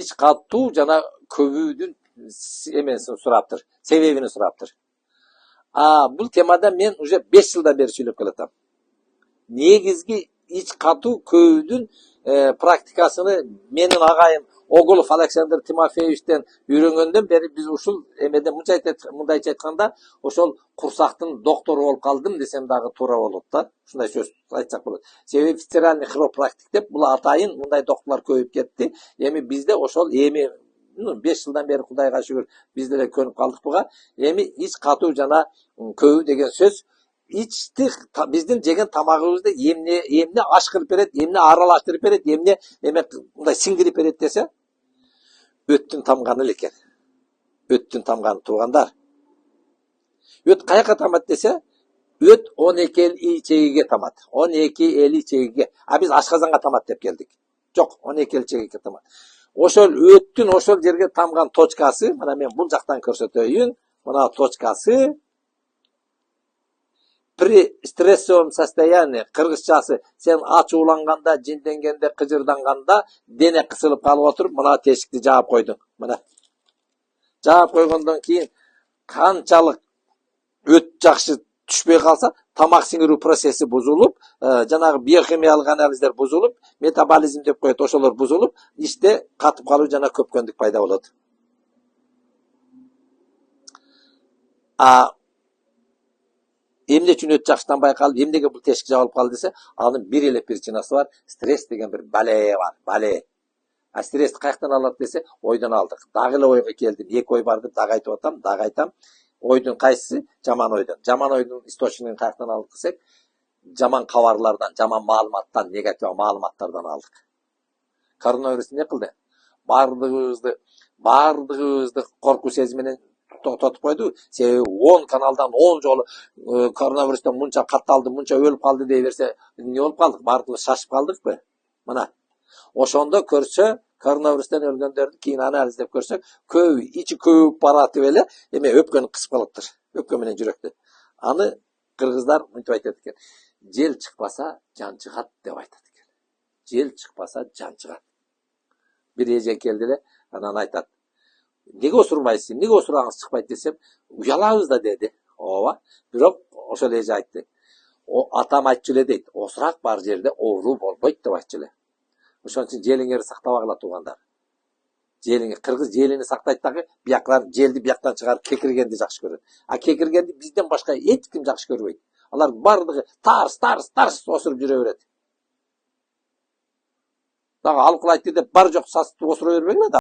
iç катуу жана көбүүдүн эмесин сураптыр, себебini сураптыр. Бул темада мен уже 5 жылдан бери сүйлөп келатам. Негизги iç катуу көбүүдүн практикасыны менин агайым Оголов Александр Тимофеевичтен үйрөнгөндөн бери биз ушул эмеде мындайча айтканда ошол курсактын доктору болуп калдым десем дагы туура болот да. Ушундай сөз айтсак болот. Себеби федеральный хиропрактик деп бул атайын мындай докторлор көбөйүп кетти. Эми бизде ошол 5 жылдан бери Кудайга шүгүр бизде эле көнүп калдык буга. Эми iç катуу жана көбүү деген сөз içti биздин жеген тамагыбызды эмне аш кылып берет, эмне аралаштырып берет, эмне мындай сиңдирип берет десе, өттүн тамганы эле экен. Өттүн тамганы туугандар. Өт каяка тамат десе, өт 12 эл ичегиге тамат. 12 эл ичегиге. Биз ашказанга тамат деп келдик. Жок, 12 эл ичегиге тамат. Ошол өттүн ошол жерге тамган точкасы, мына мен бул жактан көрсөтөйүн. Мына точкасы при стрессовом состоянии, кыргызчасы, сен ачууланганда, жинденгенде, кыжырданганда, дене кысылып калып отуруп, мына тешикти жаап койдуң. Мына. Жаап койгондон кийин канчалык өт жакшы түшпөй калса, тамак сиңирүү процесси бузулуп, жанагы биохимиялык анализдер бузулуп, метаболизм деп коет, ошолор бузулуп, ичте катып калуу жана көпкөндүк пайда болот. Эмне үчүн өт жакшытанбай калып, эмнеге бул тешик жабылып калды десе, анын бир эле причинасы бар, стресс деген бир бале бар, бале. Стрессти каяктан алат десе, ойдон алдык. Дагы эле ойго келдим, эки ой бар деп дагы айтып атам, дагы айтам. Ойдун кайсысы? Жаман ойдон. Жаман ойдун источнигин каяктан алдык десек, жаман кабарлардан, жаман маалыматтан, негатив маалыматтардан алдык. Коронавирус эмне кылды? Бардыгыбызды коркуу сезиминен токтотуп койду. Себеби 10 каналдан 10 жолу коронавирустан мынча катталды, мынча өлүп калды дей берсе, эмне болуп калдык? Бардыгыбыз шашып калдыкпы? Мына. Ошондо көрсө, коронавирустан өлгөндөрдү кийин анализдеп көрсөк, көбү ичи көбүп баратып эле, өпкөнү кысып калыптыр. Өпкө менен жүрөктү. Аны кыргыздар мынтип айтат экен. Жел чыкпаса, жан чыгат деп айтат экен. Жел чыкпаса, жан чыгат. Бир эже келди эле, анан айтат. Неге осурбайсың? Неге осураңыз чыкпайт десем, уялабыз да деди. Ооба. Бирок ошол эже айтты. Атам айтчу эле дейт. Осурак бар жерде оору болбойт деп айтчу эле. Ошон үчүн желиңерди сактабагыла туугандар. Кыргыз желини сактайт дагы, бияклар желди бияктан чыгарып кекиргенди жакшы көрөт. Кекиргенди бизден башка эч ким жакшы көрбөйт. Алар бардыгы тарс осуруп жүрө берет. Дагы алкыл айтты деп бар жок сасытып осура бербеңер да.